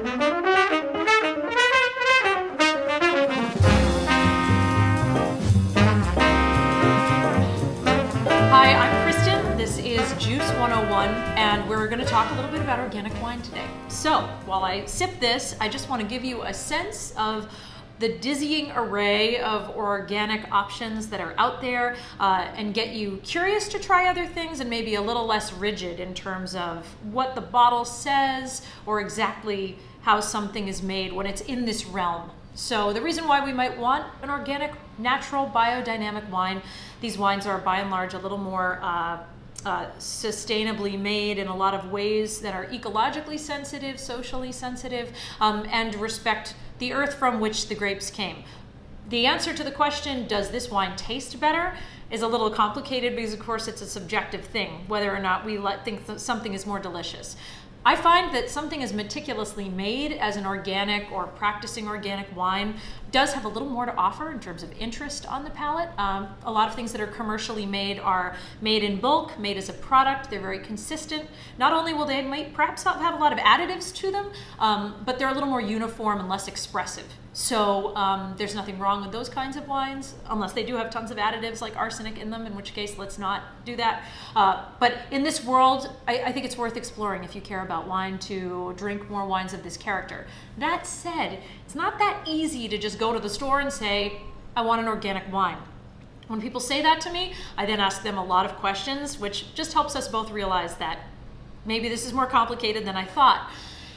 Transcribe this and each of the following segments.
Hi, I'm Kristen. This is Juice 101, and we're going to talk a little bit about organic wine today. So, while I sip this, I just want to give you a sense of the dizzying array of organic options that are out there and get you curious to try other things and maybe a little less rigid in terms of what the bottle says or exactly how something is made when it's in this realm. So the reason why we might want an organic, natural, biodynamic wine, these wines are by and large a little more sustainably made in a lot of ways that are ecologically sensitive, socially sensitive, and respect the earth from which the grapes came. The answer to the question, does this wine taste better, is a little complicated because of course it's a subjective thing, whether or not we think that something is more delicious. I find that something as meticulously made as an organic or practicing organic wine does have a little more to offer in terms of interest on the palate. A lot of things that are commercially made are made in bulk, made as a product. They're very consistent. Not only will they perhaps have a lot of additives to them, but they're a little more uniform and less expressive. So there's nothing wrong with those kinds of wines, unless they do have tons of additives like arsenic in them, in which case let's not do that. But in this world, I think it's worth exploring if you care about wine to drink more wines of this character. That said, it's not that easy to just go to the store and say, I want an organic wine. When people say that to me, I then ask them a lot of questions, which just helps us both realize that maybe this is more complicated than I thought.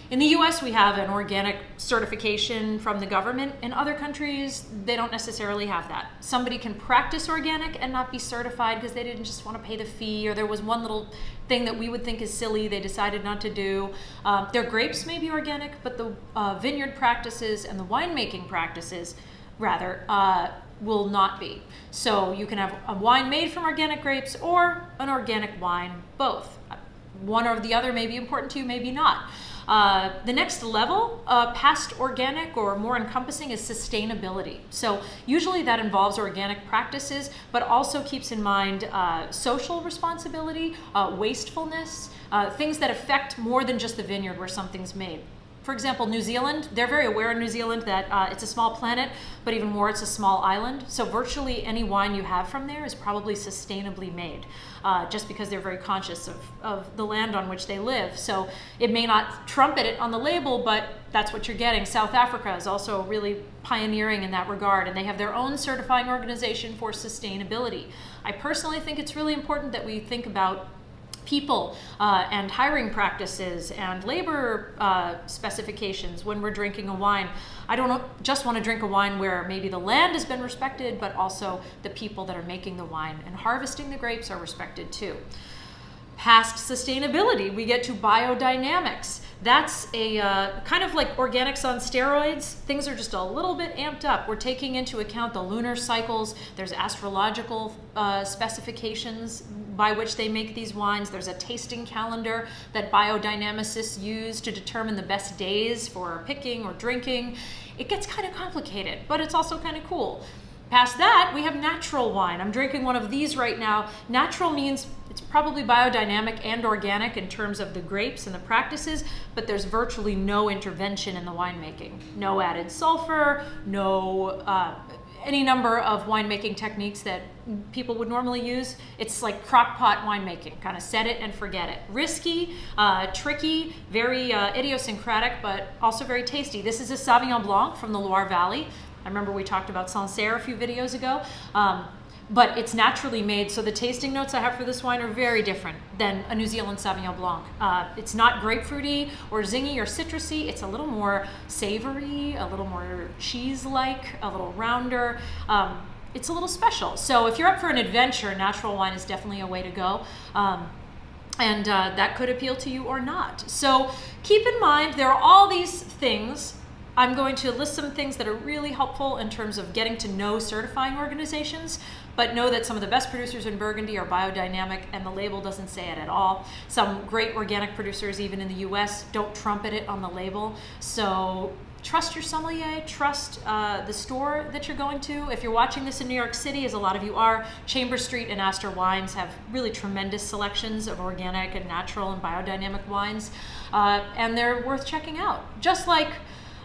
In the US, we have an organic certification from the government. In other countries, they don't necessarily have that. Somebody can practice organic and not be certified because they didn't just want to pay the fee, or there was one little thing that we would think is silly they decided not to do. Their grapes may be organic, but the vineyard practices and the winemaking practices, rather, will not be. So you can have a wine made from organic grapes or an organic wine, both. One or the other may be important to you, maybe not. The next level, past organic or more encompassing, is sustainability. So usually that involves organic practices, but also keeps in mind social responsibility, wastefulness, things that affect more than just the vineyard where something's made. For example, New Zealand, they're very aware in New Zealand that it's a small planet, but even more, it's a small island. So virtually any wine you have from there is probably sustainably made, just because they're very conscious of the land on which they live. So it may not trumpet it on the label, but that's what you're getting. South Africa is also really pioneering in that regard, and they have their own certifying organization for sustainability. I personally think it's really important that we think about people and hiring practices and labor specifications when we're drinking a wine. I don't just want to drink a wine where maybe the land has been respected, but also the people that are making the wine and harvesting the grapes are respected too. Past sustainability, we get to biodynamics. That's a kind of like organics on steroids. Things are just a little bit amped up. We're taking into account the lunar cycles. There's astrological specifications by which they make these wines. There's a tasting calendar that biodynamicists use to determine the best days for picking or drinking. It gets kind of complicated, but it's also kind of cool. Past that, we have natural wine. I'm drinking one of these right now. Natural means it's probably biodynamic and organic in terms of the grapes and the practices, but there's virtually no intervention in the winemaking. No added sulfur, no any number of winemaking techniques that people would normally use. It's like crock pot winemaking, kind of set it and forget it. Risky, tricky, very idiosyncratic, but also very tasty. This is a Sauvignon Blanc from the Loire Valley. I remember we talked about Sancerre a few videos ago, but it's naturally made, so the tasting notes I have for this wine are very different than a New Zealand Sauvignon Blanc. It's not grapefruity or zingy or citrusy. It's a little more savory, a little more cheese-like, a little rounder. It's a little special. So if you're up for an adventure, natural wine is definitely a way to go. And that could appeal to you or not. So keep in mind, there are all these things I'm going to list some things that are really helpful in terms of getting to know certifying organizations, but know that some of the best producers in Burgundy are biodynamic, and the label doesn't say it at all. Some great organic producers, even in the US, don't trumpet it on the label. So trust your sommelier, trust the store that you're going to. If you're watching this in New York City, as a lot of you are, Chamber Street and Astor Wines have really tremendous selections of organic and natural and biodynamic wines, and they're worth checking out. Just like,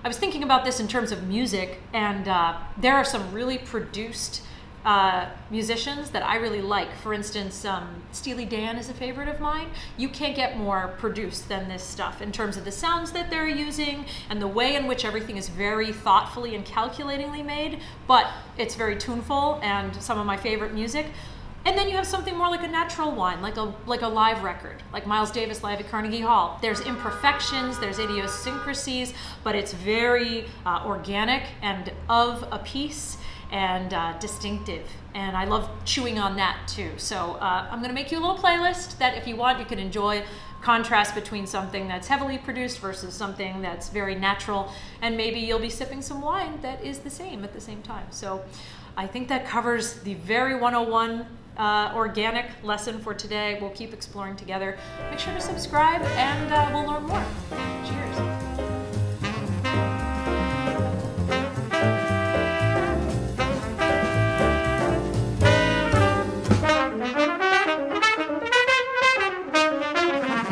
I was thinking about this in terms of music, and there are some really produced musicians that I really like. For instance, Steely Dan is a favorite of mine. You can't get more produced than this stuff in terms of the sounds that they're using and the way in which everything is very thoughtfully and calculatingly made, but it's very tuneful and some of my favorite music. And then you have something more like a natural wine, like a live record, like Miles Davis live at Carnegie Hall. There's imperfections, there's idiosyncrasies, but it's very organic and of a piece and distinctive. And I love chewing on that too. So I'm gonna make you a little playlist that if you want, you can enjoy contrast between something that's heavily produced versus something that's very natural, and maybe you'll be sipping some wine that is the same at the same time. So I think that covers the very 101 organic lesson for today. We'll keep exploring together. Make sure to subscribe and we'll learn more. Cheers.